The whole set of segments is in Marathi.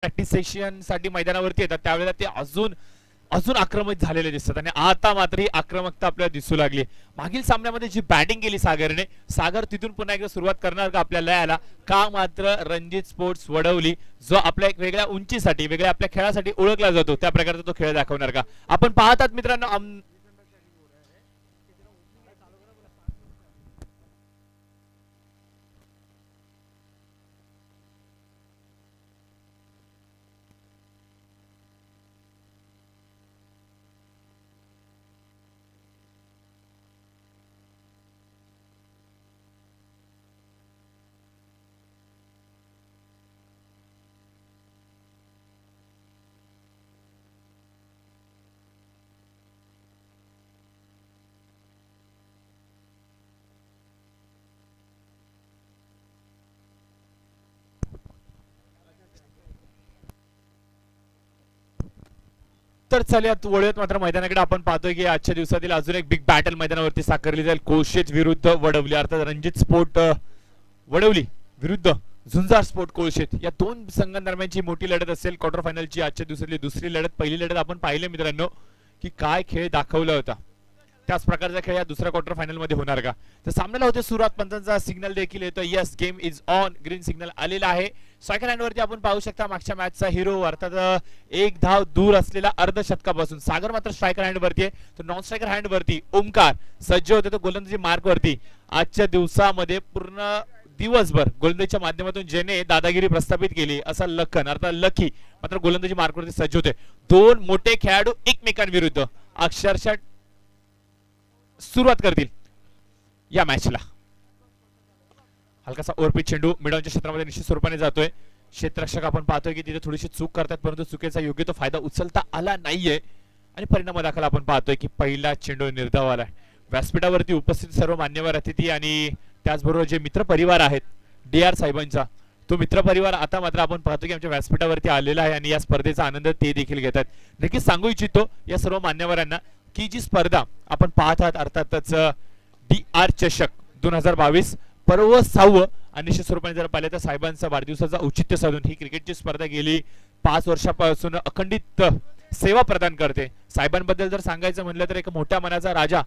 प्रॅक्टिस सेशन साठी मैदानावरती येतात त्यावेळेला ते अजून अजून आक्रमक झालेले दिसतात आणि आता मात्र ही आक्रमकता आपल्याला दिसू लागली. मागील सामन्यामध्ये जी बॅटिंग केली सागरने, सागर तिथून पुन्हा एकदा सुरुवात करणार का आपल्या लयाला, का मात्र रणजित स्पोर्ट्स वडवली जो आपल्या एक वेगळ्या उंचीसाठी वेगळ्या आपल्या खेळासाठी ओळखला जातो त्या प्रकारचा तो खेळ दाखवणार का आपण पाहतात मित्रांनो. तर चलूयात वळूयात मात्र मैदानाकडे. आपण पाहतोय की आजच्या दिवसातील अजून एक बिग बॅटल मैदानावरती साकारली जाईल. कोळशेत विरुद्ध वडवली, अर्थात रणजित स्पोर्ट वडवली विरुद्ध झुंजार स्पोर्ट कोळशेत या दोन संघांदरम्यानची मोठी लढत असेल. क्वार्टर फायनलची आजच्या दिवसातली दुसरी लढत. पहिली लढत आपण पाहिले मित्रांनो की काय खेळ दाखवला होता, त्याच प्रकारचा खेळ या दुसऱ्या क्वार्टर फायनल मध्ये होणार का. तर सामन्याला होते सुरुवात, पंचांचा सिग्नल देखील येतो. Yes, game is on, green signal आलेला आहे. स्ट्रायकर हँड वरती आपण पाहू शकता मागच्या मॅचचा हिरो, अर्थात एक धाव दूर असलेला अर्धशतकापासून सागर मात्र स्ट्रायकर हँड वरती आहे. तर नॉन स्ट्रायकर हँड वरती ओमकार सज्ज होते तो गोलंदाजी मार्क वरती. आजच्या दिवसामध्ये पूर्ण दिवसभर गोलंदाजीच्या माध्यमातून ज्याने दादागिरी प्रस्थापित केली असा लखन अर्थात लकी मात्र गोलंदाजी मार्क वरती सज्ज होते. दोन मोठे खेळाडू एकमेकांविरुद्ध अक्षरशः सुरुवात करतील या मॅचला. हलकासा ओव्हरपिच चेंडू मिडॉनच्या क्षेत्रामध्ये निश्चित स्वरूपाने जातोय. क्षेत्ररक्षक आपण पाहतोय की तिथे थोडीशी चूक करतात, परंतु चुकीचा योग्य तो फायदा उचलता आला नाहीये आणि परिणाम दाखल आपण पाहतोय की पहिला चेंडू निर्धाव आलाय. व्यासपीठावरती उपस्थित सर्व मान्यवर अतिथी आणि त्याचबरोबर जे मित्र परिवार आहेत DR साहेबांचा, तो मित्र परिवार आता मात्र आपण पाहतो की आमच्या व्यासपीठावरती आलेला आहे आणि या स्पर्धेचा आनंद ते देखील घेतात. नक्कीच सांगू इच्छितो या सर्व मान्यवरांना की जी स्पर्धा आपण पाहत आहात अर्थातच DR चषक 2022 पर्व 6 आणि निश्चित स्वरूपाने जर पाहिलं तर साहेबांचा वाढदिवसाचा औचित्य साधून ही क्रिकेटची स्पर्धा गेली 5 वर्षापासून अखंडित सेवा प्रदान करते. साहेबांबद्दल जर सांगायचं म्हणलं तर एक मोठ्या मनाचा राजा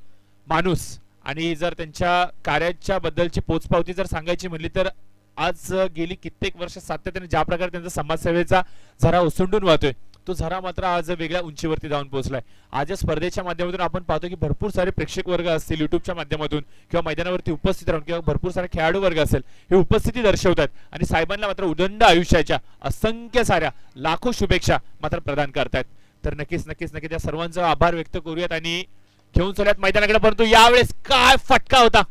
माणूस आणि जर त्यांच्या कार्याच्या बद्दलची पोचपावती जर सांगायची म्हणली तर आज गेली कित्येक वर्ष सातत्याने ज्या प्रकारे त्यांचा समाजसेवेचा झरा ओसंडून वाहतोय तो झरा मात्र आज वेगळ्या उंचीवरती जाऊन पोहोचलाय. आज या स्पर्धेच्या माध्यमातून आपण पाहतो की भरपूर सारे प्रेक्षक वर्ग असतील युट्यूबच्या माध्यमातून किंवा मैदानावरती उपस्थित राहून किंवा भरपूर सारे खेळाडू वर्ग असेल हे उपस्थिती दर्शवतात आणि साहेबांना मात्र उदंड आयुष्याच्या असंख्य साऱ्या लाखो शुभेच्छा मात्र प्रदान करतात. तर नक्कीच नक्कीच नक्कीच त्या सर्वांचा आभार व्यक्त करूयात आणि घेऊन चलूयात मैदानाकडे. परंतु यावेळेस काय फटका होता,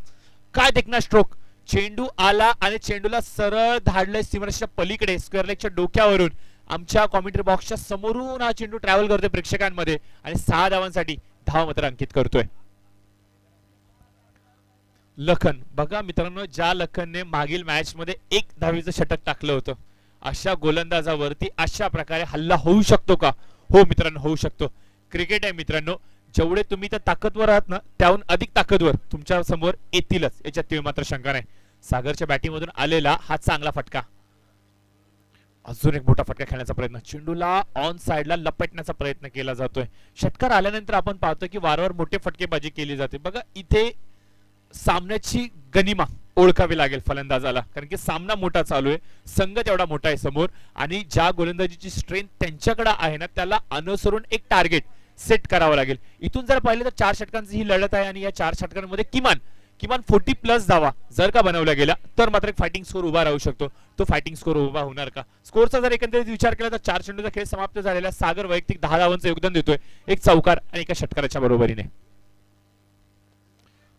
काय देखना स्ट्रोक. चेंडू आला आणि चेंडूला सरळ धाडलंय सीमारेषेच्या पलीकडे स्क्वेअर लेगच्या डोक्यावरून. आमच्या कॉमेंट्री बॉक्सच्या समोरून हा चेंडू ट्रॅव्हल करतोय प्रेक्षकांमध्ये आणि 6 धावांसाठी धाव मात्र अंकित करतोय लखन. बघा मित्रांनो, ज्या लखनने मागील मॅच मध्ये 1 धावेचं षटक टाकलं होतं, अशा गोलंदाजावरती अशा प्रकारे हल्ला होऊ शकतो का? हो मित्रांनो, होऊ शकतो. क्रिकेट आहे मित्रांनो, जेवढे तुम्ही तर ताकदवर आहात ना त्याहून अधिक ताकदवर तुमच्या समोर येतीलच, याच्यात मात्र शंका नाही. सागरच्या बॅटिंग मधून आलेला हा चांगला फटका, अजून एक मोठा फटका खेळण्याचा प्रयत्न, चेंडूला ऑन साइडला लपेटण्याचा प्रयत्न केला जातोय. षटकार आल्यानंतर आपण पाहतो की वारंवार मोठे फटकेबाजी केली जाते. बघा इथे सामन्याची गनिमा ओळखावी लागेल फलंदाजाला, कारण की सामना मोठा चालू आहे, संघ तेवढा मोठा आहे समोर आणि ज्या गोलंदाजीची स्ट्रेंथ त्यांच्याकडे आहे ना त्याला अनुसरून एक टार्गेट सेट करावं लागेल. इथून जर पाहिलं तर 4 षटकांची ही लढत आहे आणि या 4 षटकांमध्ये किमान 40+ धावा जर का बनवल्या गेल्या तर मात्र एक फायटिंग स्कोर उभा राहू शकतो. तो फायटिंग स्कोर उभा होणार का? स्कोरचा जर एकंदरीत विचार केला तर 4 चेंडूचा खेळ समाप्त झालेला. सागर वैयक्तिक 10 धावांचं योगदान देतोय, एक चौकार आणि एका षटकाराच्या बरोबरीने.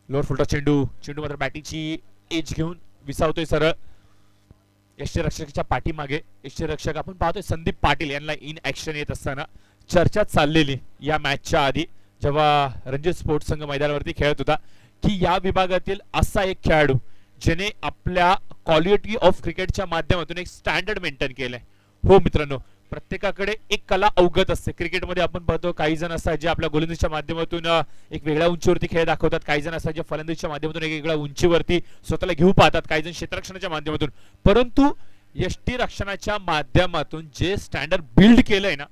लोअर फुलटॉस चेंडू मात्र बॅटिंगची एज घेऊन विसावतोय सरळ यष्टीरक्षकाच्या पाठीमागे. यष्टीरक्षक आपण पाहतोय संदीप पाटील यांना इन ऍक्शन येत असताना चर्चा चाललेली या मॅचच्या आधी जेव्हा रणजित स्पोर्ट्स संघ मैदानावरती खेळत होता की या विभागातील असा एक खेळाडू ज्याने आपल्या क्वालिटी ऑफ क्रिकेटच्या माध्यमातून एक स्टँडर्ड मेंटेन केलंय. हो मित्रांनो, प्रत्येकाकडे एक कला अवगत असते. क्रिकेटमध्ये आपण पाहतो काही जण असतात जे आपल्या गोलंदाजीच्या माध्यमातून एक वेगळ्या उंचीवरती खेळ दाखवतात, काही जण असतात जे फलंदाजीच्या माध्यमातून एक वेगळ्या उंचीवरती स्वतःला घेऊ पाहतात, काही जण क्षेत्ररक्षणाच्या माध्यमातून. परंतु यष्टीरक्षणाच्या माध्यमातून जे स्टँडर्ड बिल्ड केलंय ना,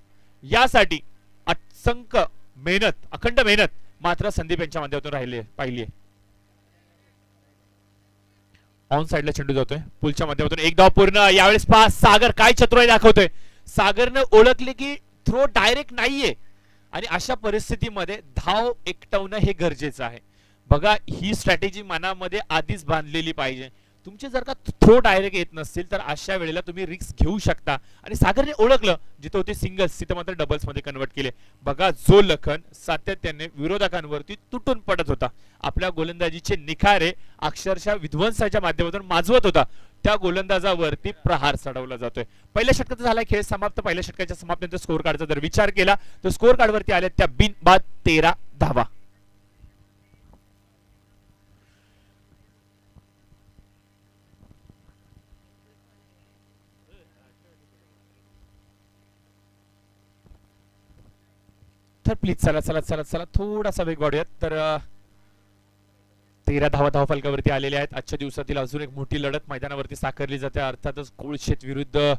यासाठी असंख्य मेहनत, अखंड मेहनत मात्र संदीप यांच्या माध्यमातून राहिली पाहिली आहे. ऑन साइडला चेंडू जातोय पुलच्या माध्यमातून, एक धाव पूर्ण. यावेळेस पहा सागर काय चतुराई दाखवतोय. सागरने ओळखले की थ्रो डायरेक्ट नाहीये आणि अशा परिस्थितीमध्ये धाव एकटवणं हे गरजेचं आहे. बघा ही स्ट्रॅटेजी मनामध्ये आधीच बांधलेली पाहिजे. तुमचे जर का थ्रो डायरेक्ट येत नसतील तर अशा वेळेला तुम्ही रिस्क घेऊ शकता. आणि सागरने ओळखलं जिथे होते सिंगल्स तिथे मात्र डबल्स मध्ये कन्वर्ट केले. बघा जो लखन सातत्याने विरोधकांवरती तुटून पडत होता, आपल्या गोलंदाजीचे निखारे अक्षरशः विध्वंसाच्या माध्यमातून माजवत होता, त्या गोलंदाजावरती प्रहार चढवला जातोय. पहिल्या षटकाचा झाला खेळ समाप्त. पहिल्या षटकाच्या समाप्तीनंतर स्कोर कार्डचा जर विचार केला तर स्कोर कार्डवरती आल्या त्या बिनबाद 13 धावा. तर प्लीज चला चला चला चला थोडासा वेग वाढूयात. तर 13 धावा धावफलकावरती आलेल्या आहेत. आजच्या दिवसातील अजून एक मोठी लढत मैदानावरती साकारली जाते, अर्थातच कोळशेत विरुद्ध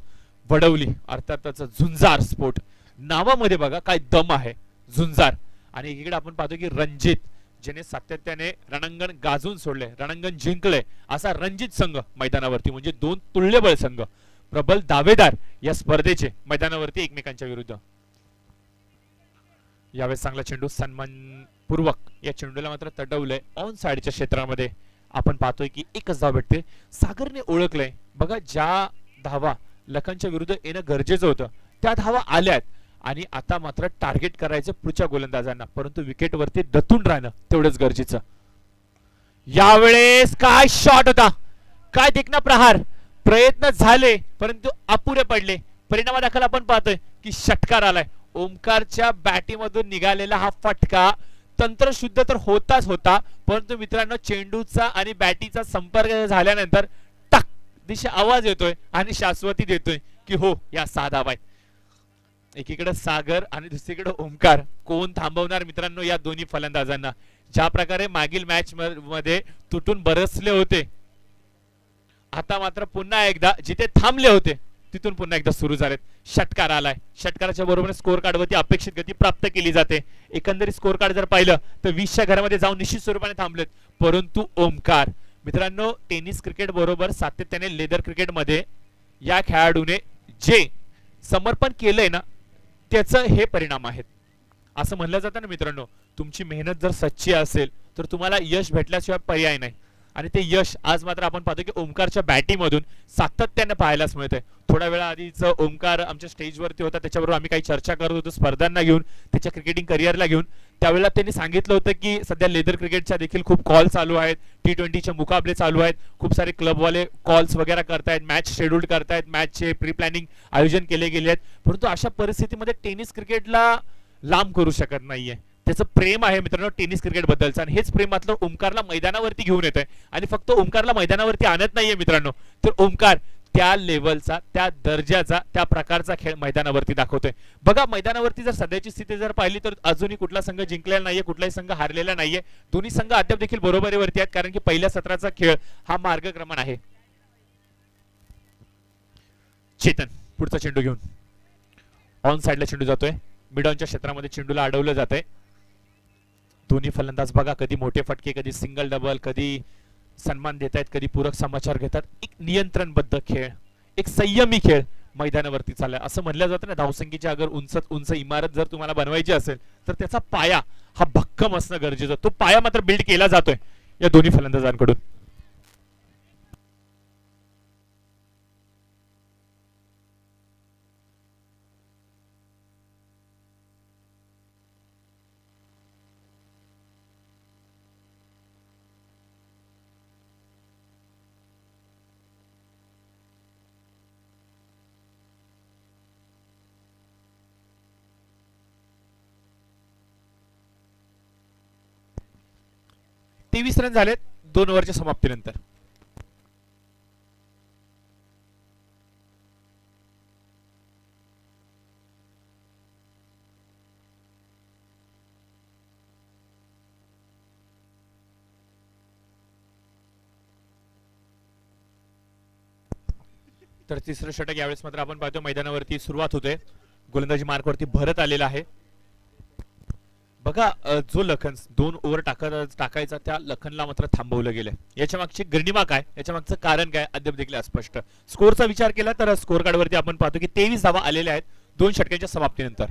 वडवली, अर्थातच झुंजार स्पोर्ट. नावामध्ये बघा काय दम आहे, झुंजार. आणि एकीकडे आपण पाहतो की रणजित, ज्याने सातत्याने रणांगण गाजून सोडले, रणांगण जिंकले, असा रणजित संघ मैदानावरती, म्हणजे दोन तुल्यबळ संघ, प्रबल दावेदार या स्पर्धेचे मैदानावरती एकमेकांच्या विरुद्ध. यावेळेस चांगला चेंडू सन्मानपूर्वक या चेंडूला मात्र तडवलंय ऑन साइडच्या क्षेत्रामध्ये. आपण पाहतोय की एकच धाव भेटते. सागरने ओळखलंय बघा ज्या धावा लखनच्या विरुद्ध येणं गरजेचं होतं त्या धावा आल्यात आणि आता मात्र टार्गेट करायचं पुढच्या गोलंदाजांना, परंतु विकेटवरती दतून राहणं तेवढंच गरजेचं. यावेळेस काय शॉट होता, काय देखना प्रहार. प्रयत्न झाले परंतु अपुरे पडले. परिणामादाखल आपण पाहतोय की षटकार आलाय. ओमकारच्या बॅटीमधून निघालेला हा फटका तंत्रशुद्ध तर होताच होता, परंतु मित्रांनो चेंडूचा आणि बॅटीचा संपर्क झाल्यानंतर टक दिशा आवाज येतोय आणि शाश्वती देतोय की हो या 6 धावा आहेत. एकीकडे सागर आणि दुसरीकडे ओमकार. कोण थांबवणार मित्रांनो या दोन्ही फलंदाजांना. ज्या प्रकारे मागील मॅच मध्ये तुटून बरसले होते, आता मात्र पुन्हा एकदा जिथे थांबले होते तिथून पुन्हा एकदा सुरू झालेत. षटकार आलाय. षटकाराच्या बरोबर स्कोर कार्डवरती अपेक्षित गती प्राप्त केली जाते. एकंदरीत स्कोर कार्ड जर पाहिलं तर 20च्या घरामध्ये जाऊन निश्चित स्वरूपाने थांबलेत, परंतु ओमकार मित्रांनो टेनिस क्रिकेट बरोबर सातत्याने लेदर क्रिकेट मध्ये या खेळाडूने जे समर्पण केलंय ना त्याचं हे परिणाम आहेत. असं म्हणलं जातं ना मित्रांनो, तुमची मेहनत जर सच्ची असेल तर तुम्हाला यश भेटल्याशिवाय पर्याय नाही. आणि ते यश आज मात्र आपण पाहतो की ओमकारच्या बॅटिंगमधून सातत्याने पाहायलाच मिळतंय. थोड्या वेळा आधीच ओमकार आमच्या स्टेजवरती होता, त्याच्याबरोबर आम्ही काही चर्चा करत होतो स्पर्धांना घेऊन, त्याच्या क्रिकेटिंग करिअरला घेऊन. त्यावेळेला त्यांनी सांगितलं होतं की सध्या लेदर क्रिकेटच्या देखील खूप कॉल चालू आहेत, T20चे मुकाबले चालू आहेत, खूप सारे क्लबवाले कॉल्स वगैरे करतायत, मॅच शेड्यूल करतायत, मॅचचे प्री प्लॅनिंग आयोजन केले गेले आहेत. परंतु अशा परिस्थितीमध्ये टेनिस क्रिकेटला लांब करू शकत नाहीये. त्याचं प्रेम आहे मित्रांनो टेनिस क्रिकेट बद्दलचं, आणि हेच प्रेम मात्र ओमकारला मैदानावरती घेऊन येत आहे. आणि फक्त ओमकारला मैदानावरती आणत नाहीये मित्रांनो, तर ओमकार त्या लेवलचा, त्या दर्जाचा, त्या प्रकारचा खेळ मैदानावरती दाखवतोय. बघा मैदानावरती जर सध्याची स्थिती जर पाहिली तर अजूनही कुठला संघ जिंकलेला नाहीये, कुठलाही संघ हारलेला नाहीये. दोन्ही संघ अद्याप देखील बरोबरीवरती आहेत, कारण की पहिल्या सत्राचा खेळ हा मार्गक्रमण आहे. चेतन पुढचा चेंडू घेऊन ऑन साइडला चेंडू जातोय. मिड ऑनच्या क्षेत्रामध्ये चेंडूला अडवलं जातंय. दोन्ही फलंदाज बघा कधी मोठे फटके, कधी सिंगल डबल, कधी सन्मान देत आहेत, कधी पूरक समाचार घेतात. एक नियंत्रणबद्ध खेळ, एक संयमी खेळ मैदानावरती चाललाय. असं म्हणलं जातं ना, धावसंख्येची अगर उंच इमारत जर तुम्हाला बनवायची असेल तर त्याचा पाया हा भक्कम असणं गरजेचं. तो पाया मात्र बिल्ड केला जातोय या दोन्ही फलंदाजांकडून. तेवीस रन झालेत 2 ओव्हरच्या समाप्तीनंतर. तर तिसरं षटक यावेळेस मात्र आपण पाहतो मैदानावरती सुरुवात होते, गोलंदाजी मार्कवरती भरत आलेला आहे. बघा जो लखन 2 ओव्हर टाकायचा त्या लखनला मात्र थांबवलं गेलं. याच्या मागची गरिमा काय, याच्या मागचं कारण काय अद्याप देखील अस्पष्ट. स्कोरचा विचार केला तर स्कोर कार्ड वरती आपण पाहतो की 23 धावा आलेल्या आहेत 2 षटकांच्या समाप्तीनंतर.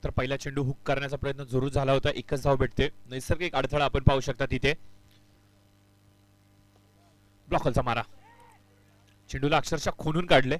तर पहिला चेंडू हुक करण्याचा प्रयत्न जरूर झाला होता, एकच धाव भेटते. नैसर्गिक अडथळा आपण पाहू शकता तिथे. ब्लॉकलचा मारा, चेंडूला अक्षरशः खोनून काढले.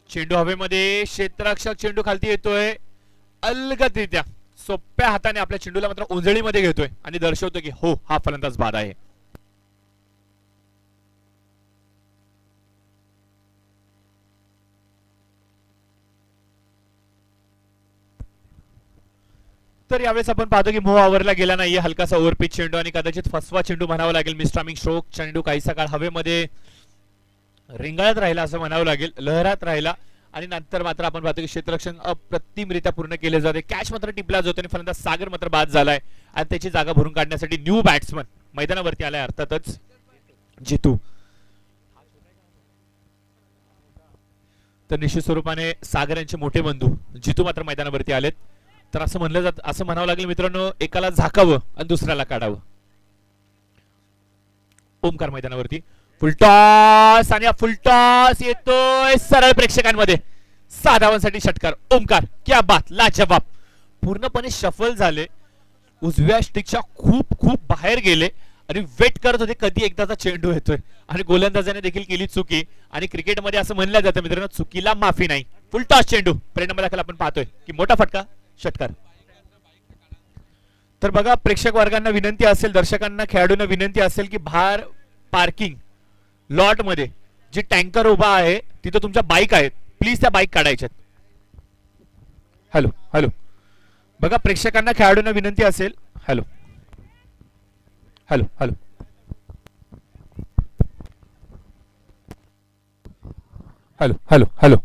चेंडू हवेमध्ये, क्षेत्ररक्षक चेंडू खालती येतोय अलगदरित्या, सोप्या हाताने आपल्या चेंडूला मात्र उंजळीमध्ये घेतोय आणि दर्शवतो की हो, हा फलंदाज बाद आहे. तर यावेळेस आपण पाहतो की मोह आवरला गेला नाहीये. हलकासा ओव्हरपिच चेंडू आणि कदाचित फसवा चेंडू म्हणावा लागेल. मिस्ट्रामिंग स्ट्रोक, चेंडू काहीसा काळ हवेमध्ये रिंगाळत राहिला असं म्हणावं लागेल, लहरात राहिला आणि नंतर मात्र आपण पाहतो की क्षेत्ररक्षण अप्रतिमरित्या पूर्ण केले जाते. कॅच मात्र टिपला जातो आणि फलंदाज सागर मात्र बाद झालाय आणि त्याची जागा भरून काढण्यासाठी न्यू बॅट्समन मैदानावरती आलाय, अर्थातच जितू. तर निश्चित स्वरूपाने सागर यांचे मोठे बंधू जितू मात्र मैदानावरती आलेत. तर असं म्हणलं जात, असं म्हणावं लागेल मित्रांनो, एकाला झाकावं आणि दुसऱ्याला काढावं. ओमकार मैदानावरती, फुलटॉस आणि फुलटॉस येतोय सरळ प्रेक्षकांमध्ये. 6 धावांसाठी षटकार. ओमकार क्या बात, लाजवाब. पूर्णपणे शफल झाले, उजव्या स्टिकच्या खूप खूप बाहेर गेले आणि वेट करत होते कधी एकदाचा चेंडू येतोय आणि गोलंदाजाने देखील केली चुकी. आणि क्रिकेटमध्ये असं म्हणलं जातं मित्रांनो, चुकीला माफी नाही. फुलटॉस चेंडू परिणामादाखल आपण पाहतोय की मोठा फटका, षटकार. तर बघा, प्रेक्षक वर्गांना विनंती असेल, दर्शकांना, खेळाडूंना विनंती असेल की बाहेर पार्किंग लॉट मध्ये जी टँकर उभा आहे तिथे तुमच्या बाईक आहेत, प्लीज त्या बाईक काढायच्यात. हॅलो हॅलो, बघा प्रेक्षकांना, खेळाडूंना विनंती असेल. Hello hello hello, hello hello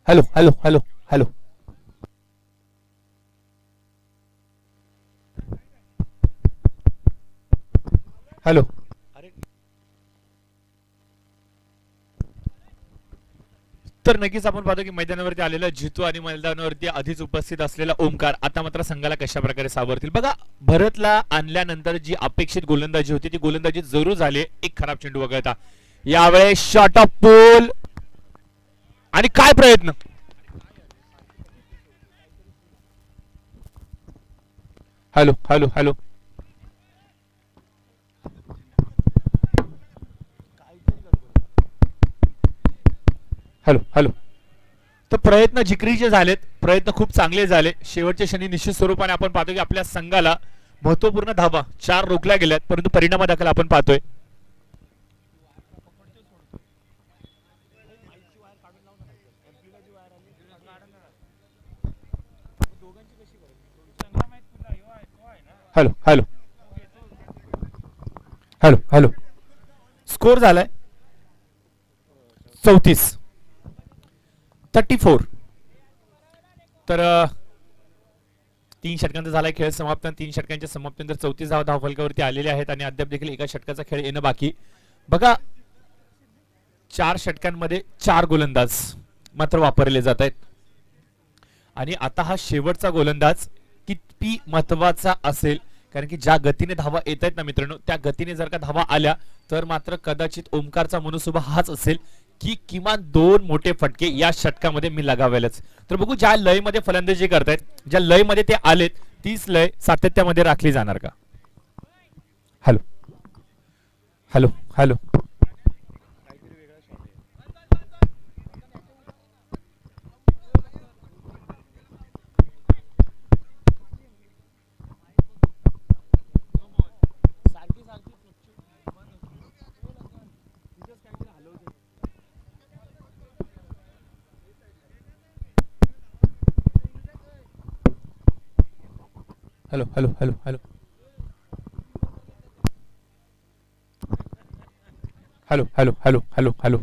hello, hello hello hello hello, hello. तर नक्कीच आपण पाहतो की मैदानावरती आलेला जितू आणि मैदानावरती आधीच उपस्थित असलेला ओमकार आता मात्र संघाला कशा प्रकारे सावरतील. बघा, भरतला आणल्यानंतर जी अपेक्षित गोलंदाजी होती ती गोलंदाजी जरूर झाली, एक खराब चेंडू वगळता. यावेळेस शॉट ऑफ पोल आणि काय प्रयत्न. Hello hello hello, hello hello. तर प्रयत्न जिकरीचे झालेत, प्रयत्न खूप चांगले झाले. शेवटच्या क्षणी निश्चित स्वरूपाने आपण पाहतो की आपल्या संघाला महत्वपूर्ण धावा 4 रोखल्या गेल्यात, परंतु परिणामादाखल आपण पाहतोय hello hello hello hello, score झालाय 34. तर 3 षटकांचा झालाय खेळ समाप्त. 3 षटकांच्या समाप्तीनंतर 34 धावा धावफलकावरती आलेल्या आहेत आणि अद्याप देखील एका षटकाचा खेळ येणं बाकी. बघा, 4 षटकांमध्ये 4 गोलंदाज मात्र वापरले जात आहेत आणि आता हा शेवटचा गोलंदाज किती महत्वाचा असेल, कारण की ज्या गतीने धावा येत आहेत ना मित्रांनो, त्या गतीने जर का धावा आल्या तर मात्र कदाचित ओमकारचा मनसुबा हाच असेल की किमान 2 मोठे फटके या षटकामध्ये मी लगावेलच. तर बघू ज्या लयमध्ये फलंदाजी करतायत, ज्या लयमध्ये ते आलेत, तीच लय सातत्यामध्ये राखली जाणार का? Hello hello hello. Hello hello hello hello hello hello hello hello hello.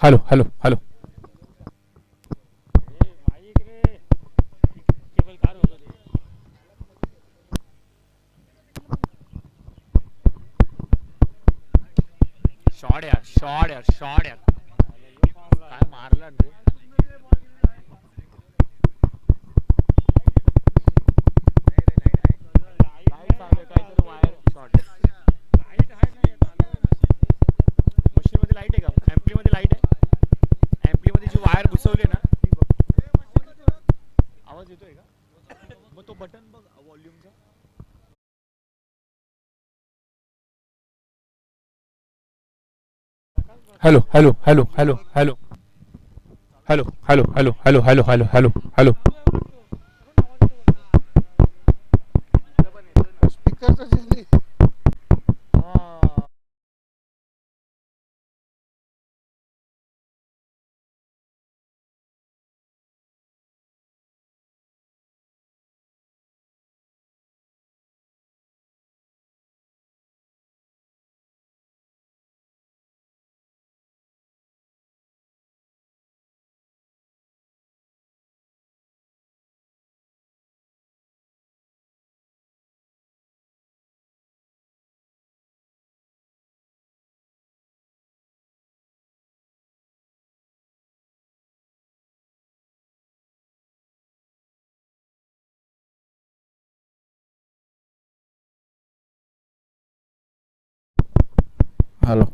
Hello hello hello. Shot यार शॉट यार शॉट यार. काय मारला रे. मशीन मध्ये लाईट आहे का? एम्प्ली मध्ये लाईट आहे? एम्प्ली मध्ये जी वायर घुसवली ना ती बघ. आवाज येतोय का? मग तो बटन बघ व्हॉल्यूमचा. Hello hello hello hello hello hello hello hello hello hello hello hello hello. स्पीकरचं hello.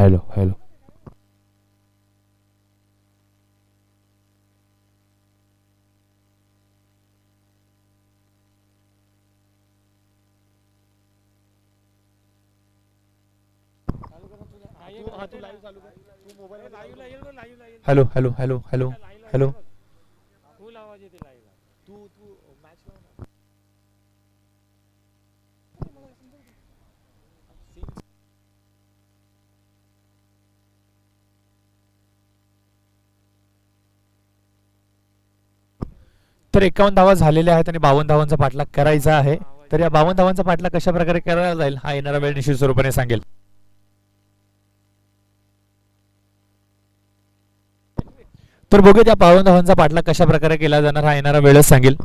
Hello hello. Hello hello hello hello hello. तर 51 धावा झालेल्या आहेत आणि 52 धावांचा पाठलाग करायचा आहे. तर या 52 धावांचा पाठलाग कशा प्रकारे करायला जाईल हा येणारा वेळ निश्चित स्वरूपाने सांगेल. तर बघूया त्या 52 धावांचा पाठलाग कशा प्रकारे केला जाणार हा येणारा वेळच सांगेल.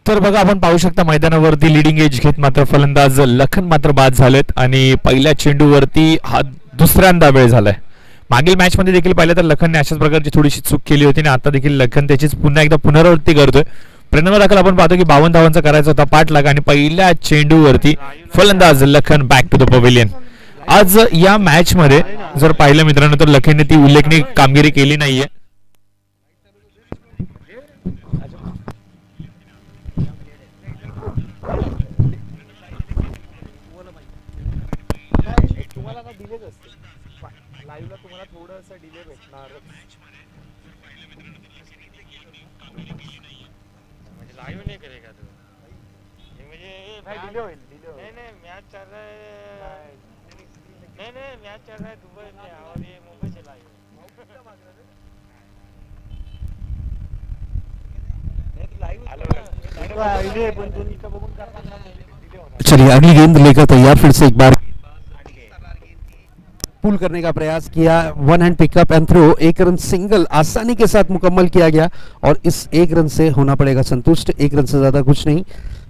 तर बघा आपण पाहू शकता मैदानावरती लिडिंग एज घेत मात्र फलंदाज लखन मात्र बाद झालेत आणि पहिल्या चेंडूवरती हा दुसऱ्यांदा वेळ झालाय. मागील मॅच मध्ये देखील पाहिलं तर लखनने अशाच प्रकारची थोडीशी चूक केली होती आणि आता देखील लखन त्याचीच पुन्हा एकदा पुनरावृत्ती करतोय. परिणाम दाखल आपण पाहतो की 52 धावांचा करायचा होता पाठलाग आणि पहिल्या चेंडूवरती फलंदाज Lakhan back to the pavilion. आज या मॅच मध्ये जर पाहिलं मित्रांनो तर लखनने ती उल्लेखनीय कामगिरी केली नाहीये. तुम्हाला ना डिलेच असते लाईव्हला तुम्हाला थोडंसं डिले भेटणार. म्हणजे लाईव्ह नहीं करेगा तू म्हणजे डिले होईल नहीं मैच चल रहा है नहीं मैच चल रहा है दुबई में और ये मुंबई से लाइव चलिए अगली गेंद लेकर तैयार फिर से एक बार पुल करने का प्रयास किया. One hand pickup and throw. एक रन सिंगल आसानी के साथ मुकम्मल किया गया और इस एक रन से होना पड़ेगा संतुष्ट. एक रन से ज्यादा कुछ नहीं.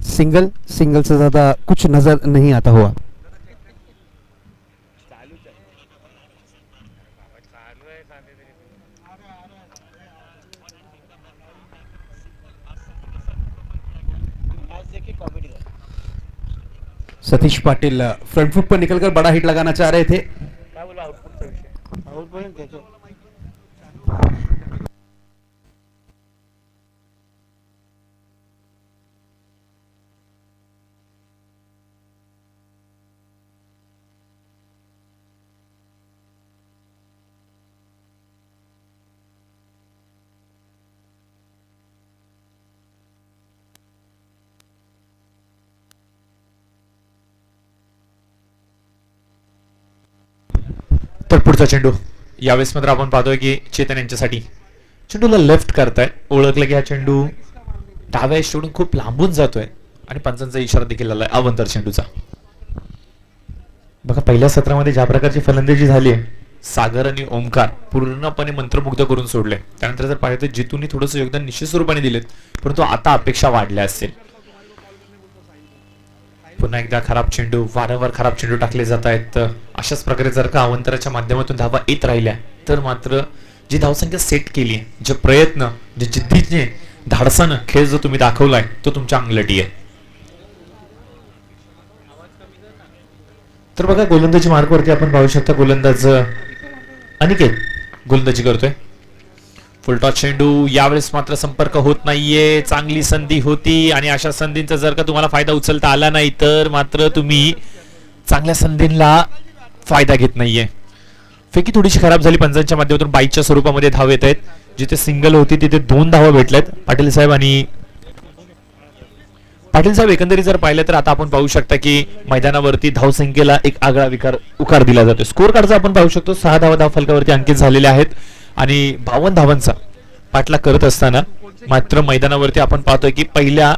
सिंगल से ज्यादा कुछ नजर नहीं आता हुआ. सतीश पाटिल फ्रंट फुट पर निकलकर बड़ा हिट लगाना चाह रहे थे. क्या बोला आउटपुट का विषय आउटपुट त्याचे तर पुढचा चेंडू यावेळेस मात्र आपण पाहतोय की चेतन यांच्यासाठी चेंडूला लेफ्ट करताय. ओळखलं की हा चेंडू डाव्या सोडून खूप लांबून जातोय आणि पंचांचा इशारा देखील आलाय अवंतर चेंडूचा. बघा पहिल्या सत्रामध्ये ज्या प्रकारची फलंदाजी झाली आहे सागर आणि ओमकार पूर्णपणे मंत्रमुग्ध करून सोडले. त्यानंतर जर पाहिलं तर जितूनही थोडंसं योगदान निश्चित स्वरूपाने दिलेत परंतु आता अपेक्षा वाढल्या असतील. पुन्हा एकदा खराब चेंडू वारंवार खराब चेंडू टाकले जात आहेत. अशाच प्रकारे जर का अवंतराच्या माध्यमातून धावा येत राहिल्या तर मात्र जी धावसंख्या सेट केली आहे, जे प्रयत्न, जे जिद्दीने धाडसानं खेळ जो तुम्ही दाखवलाय तो तुमच्या अंगलटी आहे. तर बघा गोलंदाजी मार्कवरती आपण पाहू शकता गोलंदाज अनिकेत गोलंदाजी करतोय. फुलटॉस चेंडू, यावेळेस मात्र संपर्क होत नाहीये. चांगली संधी होती आणि अशा संधींचा जर का तुम्हाला फायदा उचलता आला नाही तर मात्र तुम्ही चांगल्या संधींना फायदा घेत नाहीये. फेकी थोडीशी खराब झाली पंचांच्या माध्यमातून. बाईकच्या स्वरूपामध्ये धाव येत आहेत. जिथे सिंगल होती तिथे 2 धावा भेटल्यात पाटील साहेब. आणि पाटील साहेब एकंदरीत जर पाहिलं तर आता आपण पाहू शकता की मैदानावरती धावसंख्येला एक आगळा उकार दिला जातो. स्कोर कार्डचा आपण पाहू शकतो 6 धावा धाव फलकावरती अंकित झालेल्या आहेत आणि 52 धावांचा पाठलाग करत असताना मात्र मैदानावरती आपण पाहतोय की पहिल्या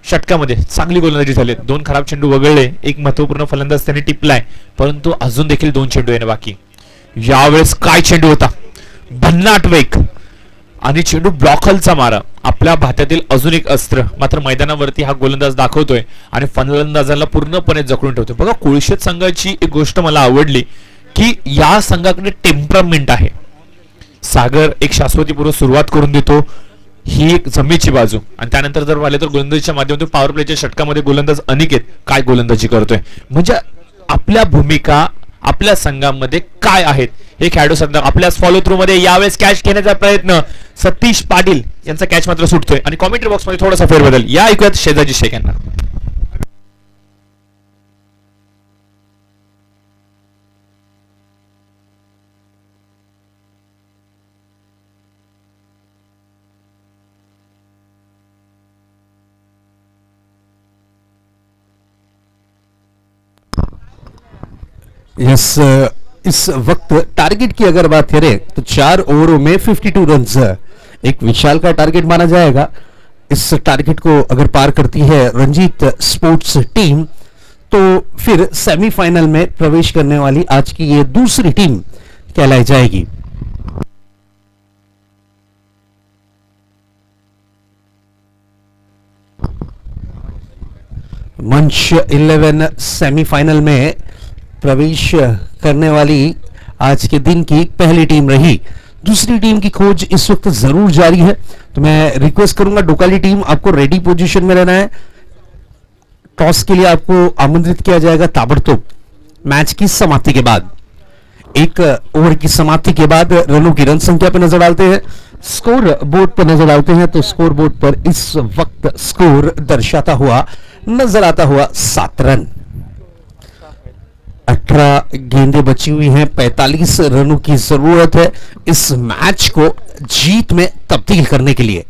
षटकामध्ये चांगली गोलंदाजी झाली. 2 खराब चेंडू वगळले, एक महत्वपूर्ण फलंदाज त्यांनी टिपलाय, परंतु अजून देखील 2 चेंडू येणे बाकी. यावेळेस काय चेंडू होता, भन्नाट वेग आणि चेंडू ब्लॉकलचा मारा. आपल्या भात्यातील अजून एक अस्त्र मात्र मैदानावरती हा गोलंदाज दाखवतोय आणि फलंदाजाला पूर्णपणे जखडून ठेवतोय. बघा कुळशेत संघाची एक गोष्ट मला आवडली की या संघाकडे टेम्परामेंट आहे. सागर एक शाश्वतीपूर्व सुरुवात करून देतो, ही एक जमेची बाजू. आणि त्यानंतर जर पाहिले तर गोलंदाजीच्या माध्यमातून पॉवर प्लेच्या षटकामध्ये गोलंदाज अनिकेत काय गोलंदाजी करतोय. म्हणजे आपल्या भूमिका आपल्या संघामध्ये काय आहेत हे खेळाडू सध्या आपल्या फॉलो थ्रू मध्ये. यावेळेस कॅच घेण्याचा प्रयत्न सतीश पाटील यांचा कॅच मात्र सुटतोय आणि कॉमेंट्री बॉक्स मध्ये थोडासा फेरबदल या ऐकूयात शेजाजी शेख यांना. यस, इस वक्त टारगेट की अगर बात करें तो 4 ओवरों में 52 रन्स एक विशाल का टारगेट माना जाएगा. इस टारगेट को अगर पार करती है रंजीत स्पोर्ट्स टीम तो फिर सेमीफाइनल में प्रवेश करने वाली आज की ये दूसरी टीम कहलाई जाएगी. मंच 11 सेमीफाइनल में प्रवेश करने वाली आज के दिन की पहली टीम रही. दूसरी टीम की खोज इस वक्त जरूर जारी है, तो मैं रिक्वेस्ट करूंगा डोकाली टीम आपको रेडी पोजीशन में रहना है. टॉस के लिए आपको आमंत्रित किया जाएगा ताबड़तोड़ मैच की समाप्ति के बाद. 1 ओवर की समाप्ति के बाद रनों की रन संख्या पर नजर डालते हैं, स्कोर बोर्ड पर नजर डालते हैं. तो स्कोर बोर्ड पर इस वक्त स्कोर दर्शाता हुआ नजर आता हुआ 7 रन. 18 गेंदें बची हुई हैं, 45 रनों की जरूरत है इस मैच को जीत में तब्दील करने के लिए.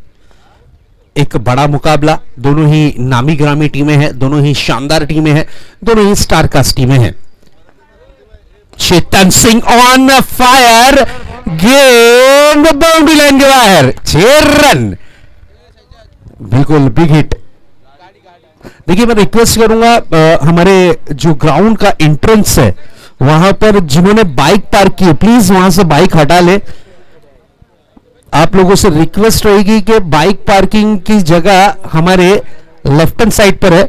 एक बड़ा मुकाबला, दोनों ही नामी ग्रामी टीमें हैं, दोनों ही शानदार टीमें हैं, दोनों ही स्टार कास्ट टीमें हैं. चेतन सिंह ऑन फायर, गेंद बाउंड्री लाइन के बाहर, 6 रन, बिल्कुल बिग हिट. देखिए मैं रिक्वेस्ट करूंगा हमारे जो ग्राउंड का एंट्रेंस है वहां पर जिन्होंने बाइक पार्क की है प्लीज वहां से बाइक हटा ले. आप लोगों से रिक्वेस्ट रहेगी कि बाइक पार्किंग की जगह हमारे लेफ्ट हैंड साइड पर है.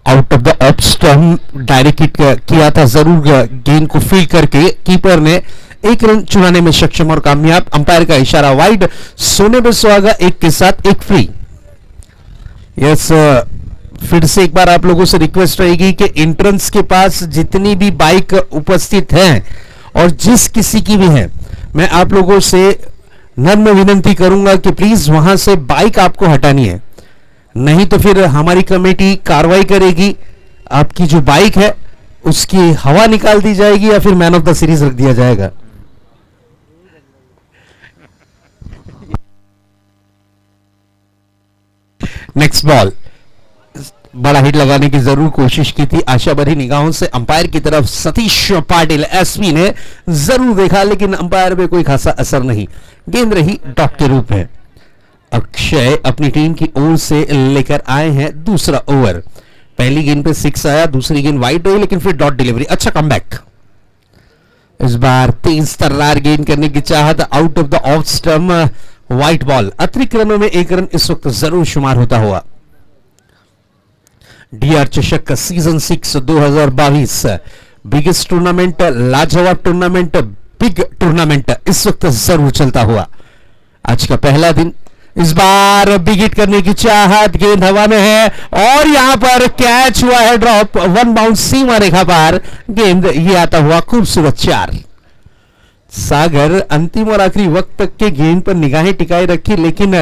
Out of the off stump direct hit किया था जरूर, गेंद को फील्ड करके कीपर ने 1 रन चुराने में सक्षम और कामयाब. अंपायर का इशारा वाइड, सोने पे सुहागा 1 के साथ 1 फ्री. यस, फिर से एक बार आप लोगों से रिक्वेस्ट रहेगी कि एंट्रेंस के पास जितनी भी बाइक उपस्थित हैं और जिस किसी की भी है, मैं आप लोगों से नम्र विनंती करूंगा कि प्लीज वहां से बाइक आपको हटानी है, नहीं तो फिर हमारी कमेटी कार्रवाई करेगी. आपकी जो बाइक है उसकी हवा निकाल दी जाएगी या फिर मैन ऑफ द सीरीज रख दिया जाएगा. नेक्स्ट बॉल, बड़ा हिट लगाने की जरूर कोशिश की थी. आशा भरी निगाहों से अंपायर की तरफ सतीश पाटिल एसपी ने जरूर देखा, लेकिन अंपायर पे कोई खासा असर नहीं. गेंद रही डॉट के रूप में. अक्षय अपनी टीम की ओर से लेकर आए हैं दूसरा ओवर. पहली गेंद पे 6 आया, दूसरी गेंद वाइड रही, लेकिन फिर डॉट डिलीवरी. अच्छा कमबैक. इस बार तेज तर्रार गेंद करने की चाहत, out of the off stump, white ball. अतिरिक्त रनों में 1 रन इस वक्त जरूर शुमार होता हुआ. डीआर चषक का सीजन 6 2022 बिगेस्ट टूर्नामेंट, लाजवाब टूर्नामेंट, बिग टूर्नामेंट इस वक्त जरूर चलता हुआ। आज का पहला दिन, इस बार बिग हिट करने की चाहत, गेंद हवा में है और यहां पर कैच हुआ है, ड्रॉप, वन बाउंस सीमा रेखा पार, गेंद ये आता हुआ खूबसूरत 4। सागर अंतिम और आखिरी वक्त तक के गेंद पर निगाहें टिकाए रखी, लेकिन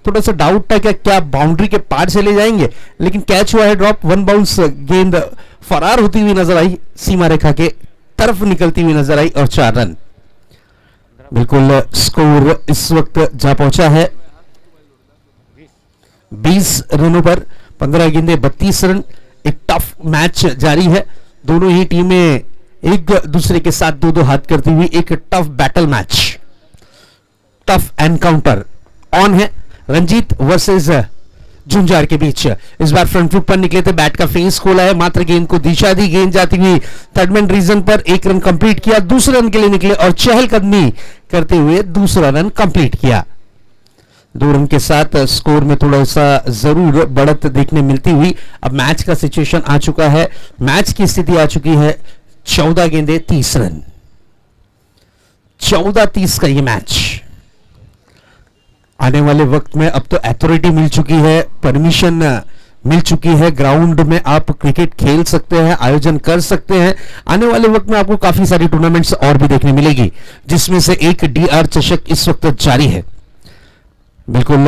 थोड़ा सा डाउट था कि क्या बाउंड्री के पार चले जाएंगे, लेकिन कैच हुआ है, ड्रॉप, वन बाउंस, गेंद फरार होती हुई नजर आई, सीमा रेखा के तरफ निकलती हुई नजर आई और 4 रन। बिल्कुल स्कोर इस वक्त जा पहुंचा है 20 रनों पर, 15 गेंदे 32 रन। एक टफ मैच जारी है, दोनों ही टीमें एक दूसरे के साथ दो हाथ करती हुई एक tough battle match, tough encounter on है। रंजीत वर्सेस झुंझार के बीच इस बार फ्रंट फुट पर निकले थे, बैट का फेस खोला है, मात्र गेंद को दिशा दी, गेंद जाती हुई थर्ड मैन रीजन पर 1 रन कंप्लीट किया, दूसरे रन के लिए निकले और चहलकदमी करते हुए दूसरा रन कंप्लीट किया। 2 रन के साथ स्कोर में थोड़ा सा जरूर बढ़त देखने मिलती हुई अब मैच का सिचुएशन आ चुका है, मैच की स्थिति आ चुकी है 14 गेंदे 30 रन, 14-30 का ये मैच। आने वाले वक्त में अब तो अथॉरिटी मिल चुकी है, परमिशन मिल चुकी है, ग्राउंड में आप क्रिकेट खेल सकते हैं, आयोजन कर सकते हैं। आने वाले वक्त में आपको काफी सारी टूर्नामेंट्स और भी देखने मिलेगी, जिसमें से एक DR चषक इस वक्त जारी है। बिल्कुल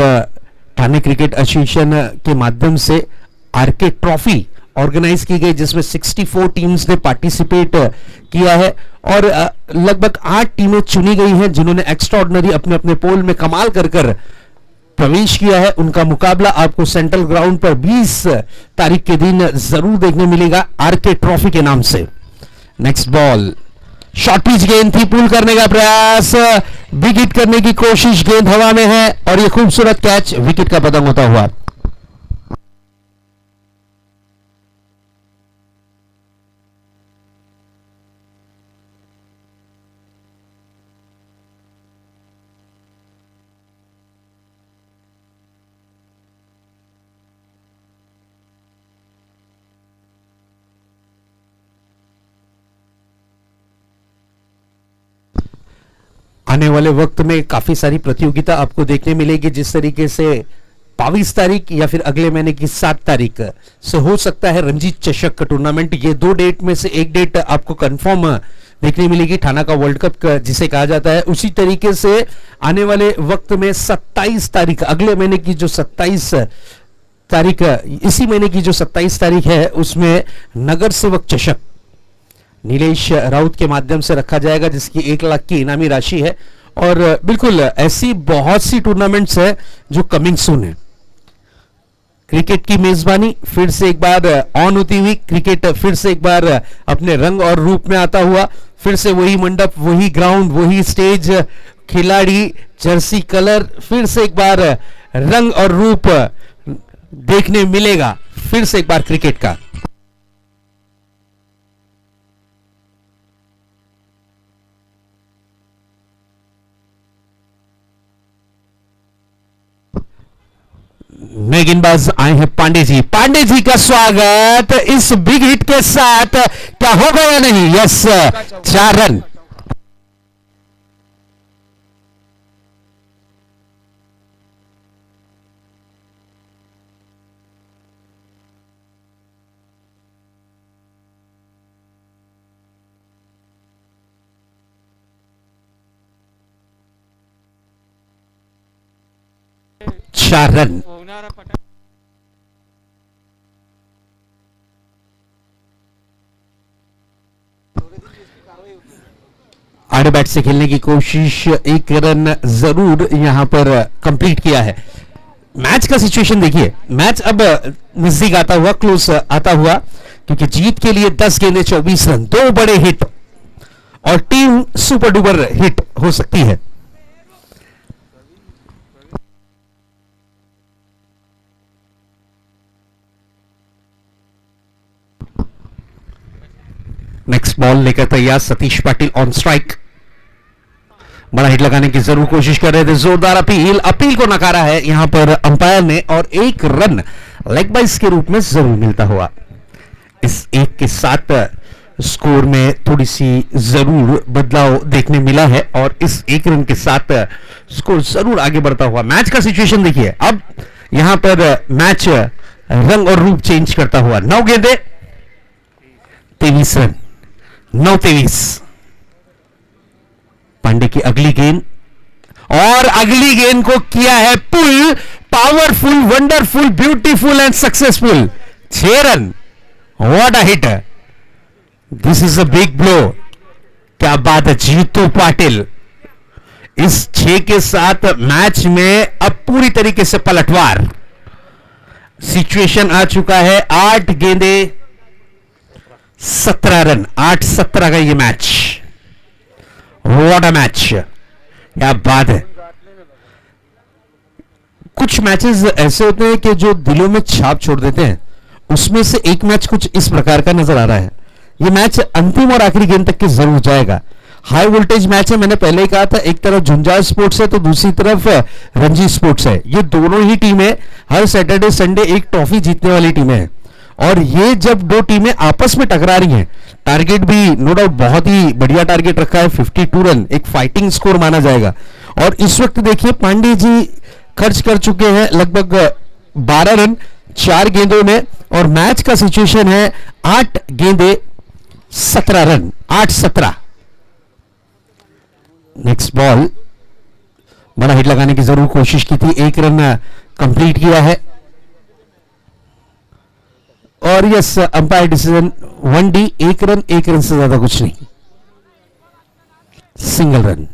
ठाणे क्रिकेट एसोसिएशन के माध्यम से RK ट्रॉफी ऑर्गेनाइज की गई, जिसमें 64 टीम्स ने पार्टिसिपेट किया है और लगभग 8 टीमें चुनी गई हैं जिन्होंने एक्स्ट्रा ऑर्डिनरी अपने अपने पोल में कमाल कर प्रवेश किया है। उनका मुकाबला आपको सेंट्रल ग्राउंड पर 20 तारीख के दिन जरूर देखने मिलेगा RK ट्रॉफी के नाम से। नेक्स्ट बॉल, शॉर्ट पिच गेंद थी, पुल करने का प्रयास, बिग हिट करने की कोशिश, गेंद हवा में है और यह खूबसूरत कैच विकेट का पतंग होता हुआ। आने वाले वक्त में काफी सारी प्रतियोगिता आपको देखने मिलेगी, जिस तरीके से 22 तारीख या फिर अगले महीने की 7 तारीख से हो सकता है रणजी चषक टूर्नामेंट। ये 2 डेट में से एक डेट आपको कंफर्म देखने मिलेगी, ठाणा का वर्ल्ड कप जिसे कहा जाता है। उसी तरीके से आने वाले वक्त में 27 तारीख, अगले महीने की जो 27 तारीख, इसी महीने की जो 27 तारीख है, उसमें नगर सेवक चषक नीलेश राउत के माध्यम से रखा जाएगा, जिसकी 1 लाख की इनामी राशि है। और बिल्कुल ऐसी बहुत सी टूर्नामेंट्स है जो कमिंग सून है। क्रिकेट की मेजबानी फिर से एक बार ऑन होती हुई, क्रिकेट फिर से एक बार अपने रंग और रूप में आता हुआ, फिर से वही मंडप, वही ग्राउंड, वही स्टेज, खिलाड़ी, जर्सी कलर, फिर से एक बार रंग और रूप देखने मिलेगा, फिर से एक बार क्रिकेट का। नए गेंदबाज आए हैं पांडे जी, पांडे जी का स्वागत इस बिग हिट के साथ, क्या होगा या नहीं? Yes, 4 run. चार रन। होणारा पटा आड़े बैट से खेलने की कोशिश, 1 रन जरूर यहां पर कंप्लीट किया है। मैच का सिचुएशन देखिए, मैच अब नजदीक आता हुआ, क्लोज आता हुआ, क्योंकि जीत के लिए 10 गेंदे 24 रन, 2 बड़े हिट और टीम सुपर डुपर हिट हो सकती है। नेक्स्ट बॉल लेकर तैयार सतीश पाटिल ऑन स्ट्राइक, बड़ा हिट लगाने की जरूर कोशिश कर रहे थे, जोरदार अपील, अपील को नकारा है यहां पर अंपायर ने और 1 रन लेग बाइस के रूप में जरूर मिलता हुआ। इस 1 के साथ स्कोर में थोड़ी सी जरूर बदलाव देखने मिला है और इस एक रन के साथ स्कोर जरूर आगे बढ़ता हुआ। मैच का सिचुएशन देखिए, अब यहां पर मैच रंग और रूप चेंज करता हुआ। 9 गेंदे 23 रन, 9-23। पांडे की अगली गेंद और अगली गेंद को किया है pull, powerful, wonderful, beautiful and successful. 6 run, what a hit, this is a big blow. क्या बात है जीतू पाटिल, इस 6 के साथ मैच में अब पूरी तरीके से पलटवार। सिचुएशन आ चुका है 8 गेंदे 17 रन, 8-17 का ये मैच। व्हाट अ मैच, क्या बात है। कुछ मैचेस ऐसे होते हैं कि जो दिलों में छाप छोड़ देते हैं, उसमें से एक मैच कुछ इस प्रकार का नजर आ रहा है। यह मैच अंतिम और आखिरी गेंद तक के जरूर जाएगा। हाई वोल्टेज मैच है, मैंने पहले ही कहा था। एक तरफ झुंझार स्पोर्ट्स है तो दूसरी तरफ रणजी स्पोर्ट्स है। ये दोनों ही टीमें हर सैटरडे संडे एक ट्रॉफी जीतने वाली टीमें हैं और ये जब दो टीमें आपस में टकरा रही हैं, टारगेट भी नो डाउट बहुत ही बढ़िया टारगेट रखा है, 52 रन, एक फाइटिंग स्कोर माना जाएगा। और इस वक्त देखिए पांडे जी खर्च कर चुके हैं लगभग 12 रन 4 गेंदों में और मैच का सिचुएशन है 8 गेंदे 17 रन, 8-17। नेक्स्ट बॉल, बड़ा हिट लगाने की जरूर कोशिश की थी, 1 रन कंप्लीट किया है और yes umpire decision 1D, 1 run से ज्यादा कुछ नहीं, सिंगल रन।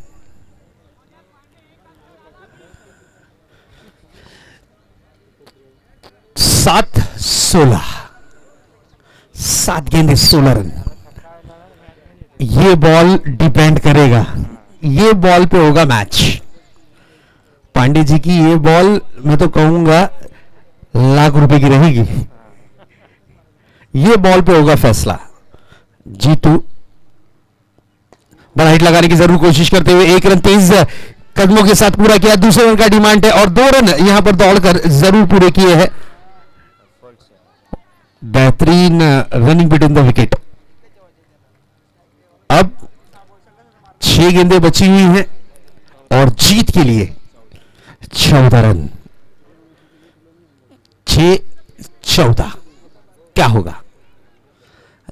सात गेंदे 16 रन। ये बॉल डिपेंड करेगा, ये बॉल पे होगा मैच। पांडे जी की ये बॉल मैं तो कहूंगा लाख रुपए की रहेगी। ये बॉल पे होगा फैसला। जीतू बड़ा हिट लगाने की जरूर कोशिश करते हुए 1 रन 23 कदमों के साथ पूरा किया। दूसरे रन का डिमांड है और 2 रन यहां पर दौड़कर जरूर पूरे किए हैं। बेहतरीन रनिंग बिटवीन द विकेट। अब 6 गेंदें बची हुई हैं और जीत के लिए 14 रन। 6-14 क्या होगा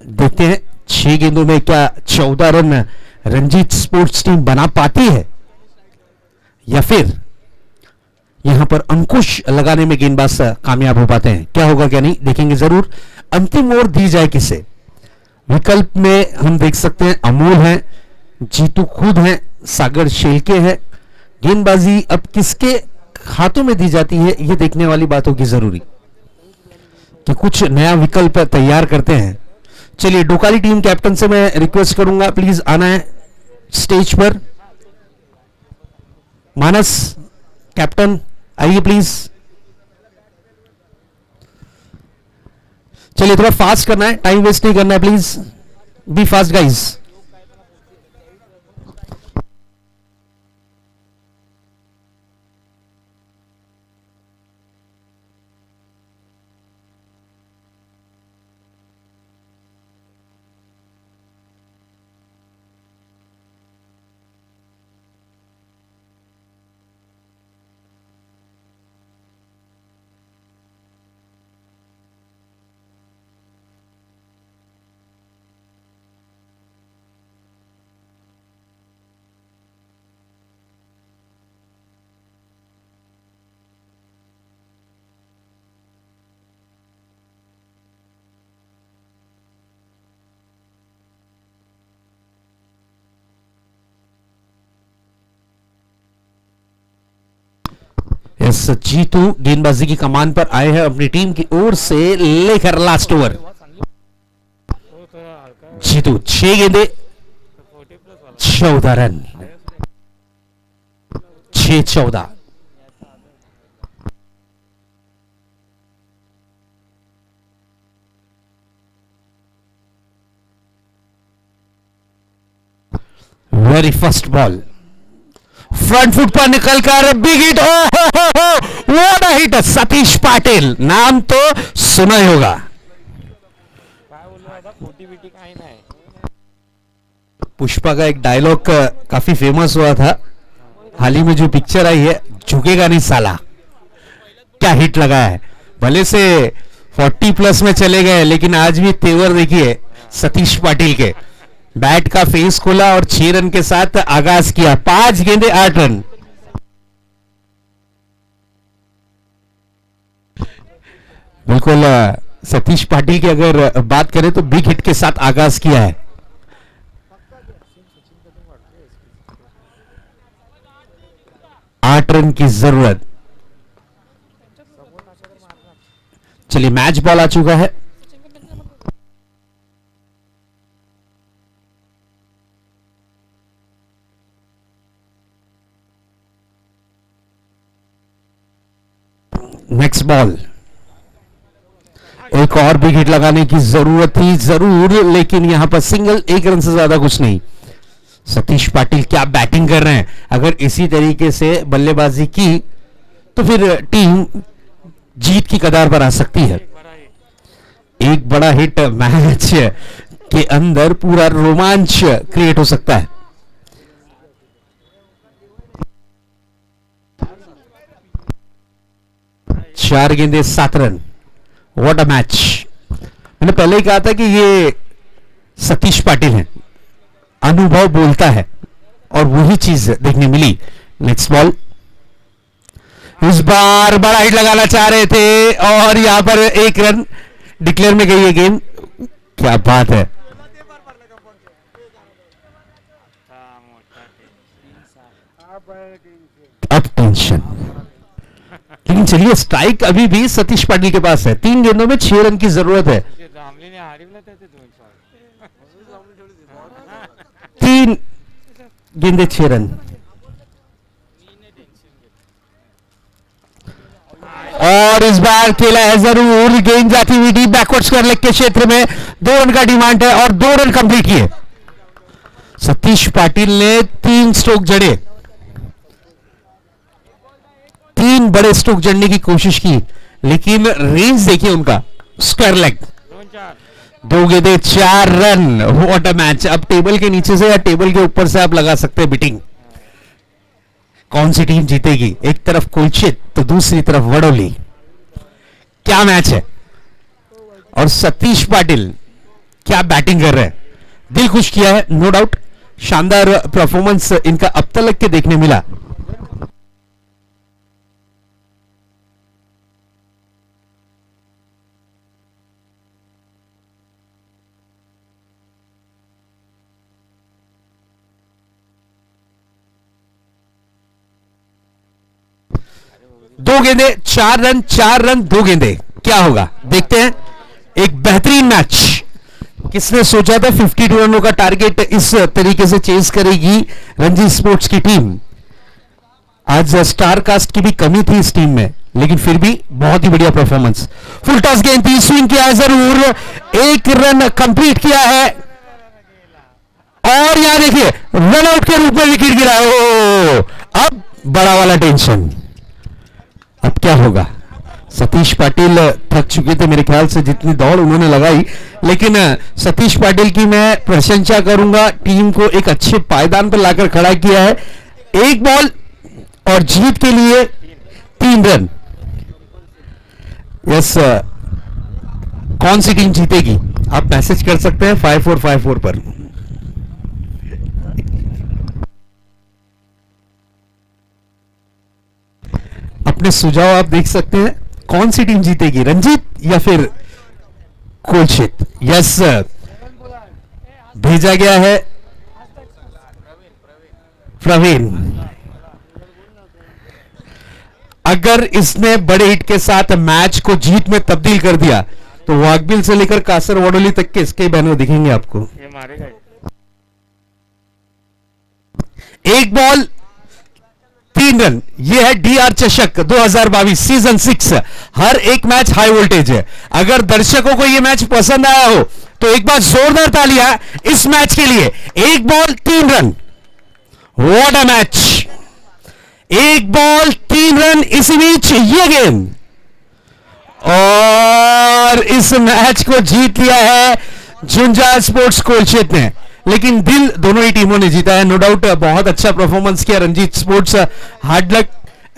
देखते हैं। 6 गेंदों में क्या 14 रन रंजीत स्पोर्ट्स टीम बना पाती है या फिर यहां पर अंकुश लगाने में गेंदबाज कामयाब हो पाते हैं। क्या होगा क्या नहीं देखेंगे जरूर। अंतिम ओवर दी जाए किसे, विकल्प में हम देख सकते हैं अमोल हैं, जीतू खुद हैं, सागर शेलके हैं। गेंदबाजी अब किसके हाथों में दी जाती है यह देखने वाली बात होगी जरूरी कि कुछ नया विकल्प तैयार करते हैं। चलिए डोकाली टीम कैप्टन से मैं रिक्वेस्ट करूंगा प्लीज आना है स्टेज पर। मानस कैप्टन आइए प्लीज। चलिए थोड़ा फास्ट करना है, टाइम वेस्ट नहीं करना है, please be fast guys. Yes Jitu गेंदबाजी की कमान पर आए हैं अपनी टीम की ओर से लेकर लास्ट ओवर। जीतू 6 गेंदे 14 run, 6-14। Very first ball front foot पर निकलकर big hit, what a hit. Satish Patil नाम तो सुना ही होगा। काय बोललो आता खोटी बिटी काही नाही. पुष्पा का एक डायलॉग काफी फेमस हुआ था, हाल ही में जो पिक्चर आई है झुकेगा नहीं साला, क्या हिट लगा है। भले से 40+ में चले गए लेकिन आज भी तेवर देखिए सतीश पाटिल के, बैट का फेस खोला और 6 रन के साथ आगाज किया। 5 गेंदे 8 रन। बिल्कुल सतीश पाटिल की अगर बात करें तो बिग हिट के साथ आगाज किया है। आठ रन की जरूरत। चलिए मैच बॉल आ चुका है। Next ball. एक और बिग हिट लगाने की जरूरत थी जरूर, लेकिन यहां पर सिंगल, 1 रन से ज्यादा कुछ नहीं। सतीश पाटिल क्या बैटिंग कर रहे हैं। अगर इसी तरीके से बल्लेबाजी की तो फिर टीम जीत की कगार पर आ सकती है। एक बड़ा हिट मैच के अंदर पूरा रोमांच क्रिएट हो सकता है। चार गेंदे 7 रन। What a match. मैंने पहले ही कहा था कि ये सतीश पाटिल हैं, अनुभव बोलता है और वही चीज देखने मिली। Next ball. इस बार बड़ा हिट लगाना चाह रहे थे और यहां पर 1 रन डिक्लेयर में गई है गेंद। क्या बात है। अब टेंशन, लेकिन चलिए स्ट्राइक अभी भी सतीश पाटिल के पास है। 3 गेंदों में 6 रन की जरूरत है। 3 गेंदे 6 रन। और इस बार खेला है जरूर, गेंद जाती हुई डीप बैकवर्ड्स कर लेग के क्षेत्र में। 2 रन का डिमांड है और 2 रन कंप्लीट किए। सतीश पाटिल ने 3 स्ट्रोक जड़े, 3 बड़े स्ट्रोक जड़ने की कोशिश की, लेकिन रेंज देखिए उनका, स्क्वायर लेग। 2 गेंदे 4 रन। What a match. अब टेबल के नीचे से या टेबल के ऊपर से आप लगा सकते हैं बिटिंग। कौन सी टीम जीतेगी। एक तरफ कोलचित तो दूसरी तरफ वडोली। क्या मैच है। और सतीश पाटिल क्या बैटिंग कर रहे हैं, दिल खुश किया है नो डाउट। शानदार परफॉर्मेंस इनका अब तक के देखने मिला। दो गेंदे 4 रन, 4 रन 2 गेंदे। क्या होगा देखते हैं। एक बेहतरीन मैच। किसने सोचा था 52 रनों का टारगेट इस तरीके से चेज करेगी रणजी स्पोर्ट्स की टीम। आज स्टार कास्ट की भी कमी थी इस टीम में, लेकिन फिर भी बहुत ही बढ़िया परफॉर्मेंस। फुल टॉस गेंद थी, स्विंग किया है जरूर, 1 रन कंप्लीट किया है। और यहां देखिए रन आउट के रूप में विकेट गिरा। अब बड़ा वाला टेंशन। अब क्या होगा। सतीश पाटिल थक चुके थे मेरे ख्याल से, जितनी दौड़ उन्होंने लगाई, लेकिन सतीश पाटिल की मैं प्रशंसा करूंगा। टीम को एक अच्छे पायदान पर लाकर खड़ा किया है। 1 बॉल और जीत के लिए 3 रन। यस, कौन सी टीम जीतेगी आप मैसेज कर सकते हैं 5454 पर। अपने सुझाव आप देख सकते हैं। कौन सी टीम जीतेगी, रंजीत या फिर कोलचित। यस, भेजा गया है प्रवीण। अगर इसने बड़े हिट के साथ मैच को जीत में तब्दील कर दिया तो वाकबिल से लेकर कासर वडोली तक के इसके बैनर दिखेंगे आपको। ये मारेगा। 1 बॉल 3 रन। यह है डीआर चषक 2022 सीजन 6। हर एक मैच हाई वोल्टेज है। अगर दर्शकों को यह मैच पसंद आया हो तो एक बार जोरदार तालियां इस मैच के लिए। 1 ball 3 run. What a match. 1 ball 3 run. इसी बीच ये गेम और इस मैच को जीत लिया है झुंझार स्पोर्ट्स कोलचित ने। लेकिन दिल दोनों ही टीमों ने जीता है, नो डाउट। बहुत अच्छा परफॉर्मेंस किया Ranjit sports, hard luck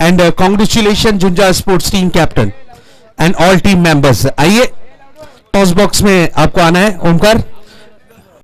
and congratulation Junja sports team captain and all team members. आइए टॉस बॉक्स में आपको आना है ओमकार।